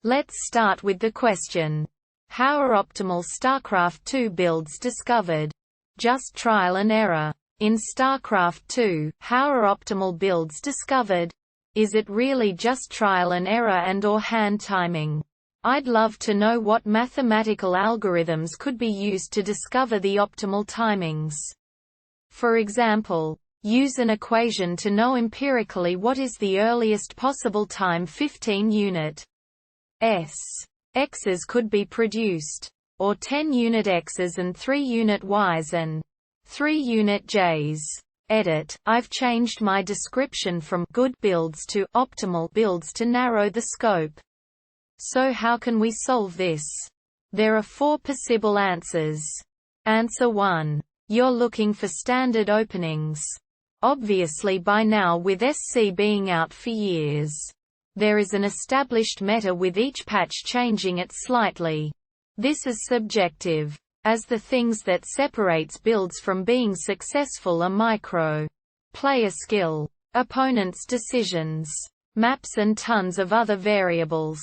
Let's start with the question. How are optimal Starcraft 2 builds discovered? Just trial and error. In Starcraft 2, how are optimal builds discovered? Is it really just trial and error and/or hand timing? I'd love to know what mathematical algorithms could be used to discover the optimal timings. For example, use an equation to know empirically what is the earliest possible time 15 unit X's could be produced, or 10 unit X's and 3 unit Y's and 3 unit J's. Edit: I've changed my description from good builds to optimal builds to narrow the scope. So how can we solve this? There are 4 possible answers. Answer 1. You're looking for standard openings. Obviously by now with SC being out for years, there is an established meta with each patch changing it slightly. This is subjective, as the things that separates builds from being successful are micro player skill, opponents' decisions, maps and tons of other variables.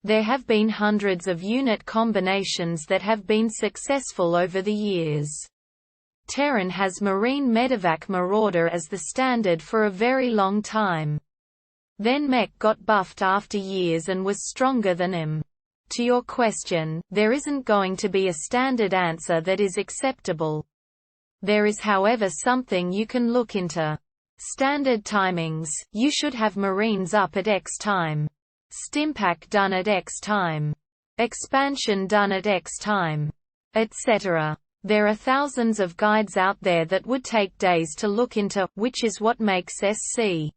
There have been hundreds of unit combinations that have been successful over the years. Terran has Marine Medevac Marauder as the standard for a very long time. Then Mech got buffed after years and was stronger than him. To your question, there isn't going to be a standard answer that is acceptable. There is however something you can look into. Standard timings: you should have Marines up at X time. Stimpack done at X time. Expansion done at X time. Etc. There are thousands of guides out there that would take days to look into, which is what makes SC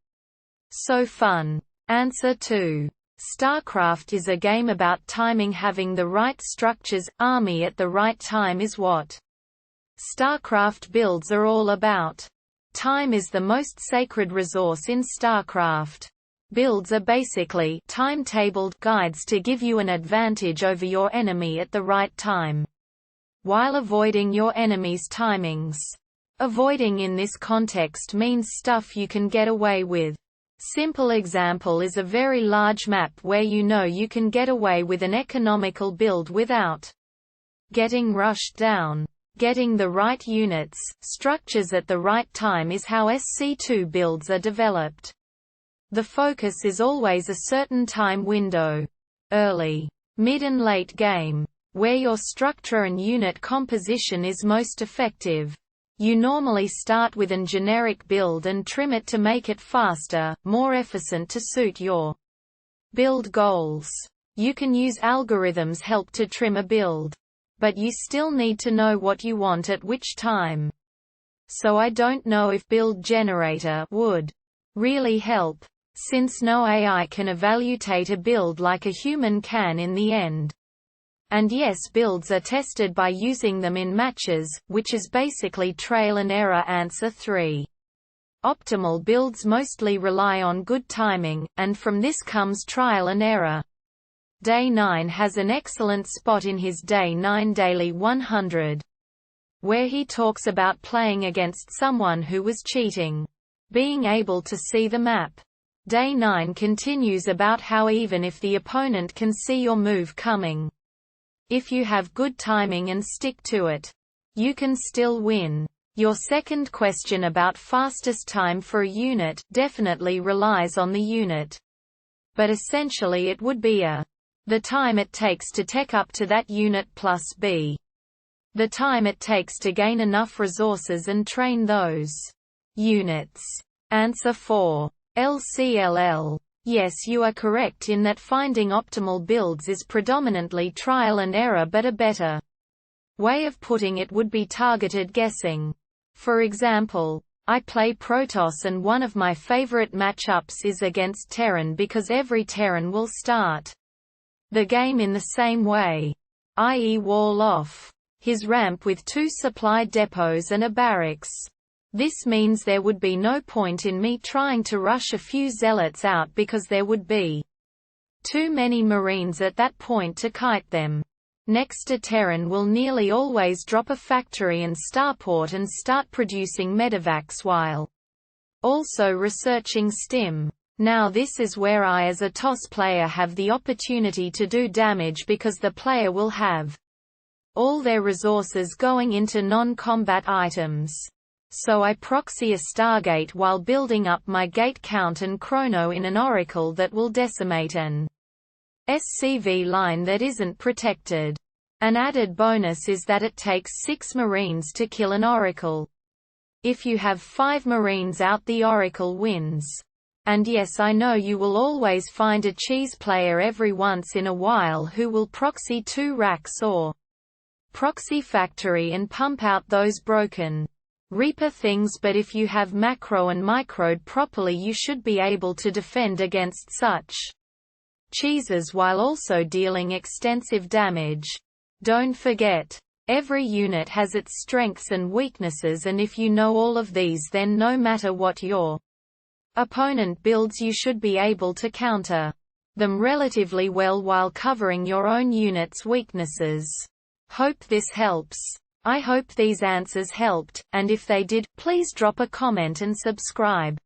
so fun. Answer 2. Starcraft is a game about timing. Having the right structures, army at the right time is what Starcraft builds are all about. Time is the most sacred resource in Starcraft. Builds are basically timetabled guides to give you an advantage over your enemy at the right time, while avoiding your enemy's timings. Avoiding in this context means stuff you can get away with. Simple example is a very large map where you know you can get away with an economical build without getting rushed down. Getting the right units, structures at the right time is how SC2 builds are developed. The focus is always a certain time window. Early, mid and late game, where your structure and unit composition is most effective. You normally start with an generic build and trim it to make it faster, more efficient to suit your build goals. You can use algorithms help to trim a build, but you still need to know what you want at which time. So I don't know if build generator would really help, since no AI can evaluate a build like a human can in the end. And yes, builds are tested by using them in matches, which is basically trial and error. Answer 3. Optimal builds mostly rely on good timing, and from this comes trial and error. Day 9 has an excellent spot in his Day 9 Daily 100, where he talks about playing against someone who was cheating, being able to see the map. Day 9 continues about how even if the opponent can see your move coming, if you have good timing and stick to it, you can still win. Your second question about fastest time for a unit definitely relies on the unit. But essentially it would be the time it takes to tech up to that unit plus b, the time it takes to gain enough resources and train those units. Answer 4. LCLL. Yes, you are correct in that finding optimal builds is predominantly trial and error, but a better way of putting it would be targeted guessing. For example, I play Protoss and one of my favorite matchups is against Terran because every Terran will start the game in the same way, i.e. wall off his ramp with 2 supply depots and a barracks. This means there would be no point in me trying to rush a few zealots out because there would be too many Marines at that point to kite them. Next, a Terran will nearly always drop a factory and starport and start producing medevacs while also researching stim. Now this is where I as a toss player have the opportunity to do damage because the player will have all their resources going into non-combat items. So I proxy a Stargate while building up my gate count and chrono in an oracle that will decimate an SCV line that isn't protected. An added bonus is that it takes 6 Marines to kill an oracle. If you have 5 Marines out, the oracle wins. And yes, I know you will always find a cheese player every once in a while who will proxy 2 racks or proxy factory and pump out those broken Reaper things, but if you have macro and microed properly you should be able to defend against such cheeses while also dealing extensive damage. Don't forget, every unit has its strengths and weaknesses, and if you know all of these, then no matter what your opponent builds you should be able to counter them relatively well while covering your own unit's weaknesses. Hope this helps. I hope these answers helped, and if they did, please drop a comment and subscribe.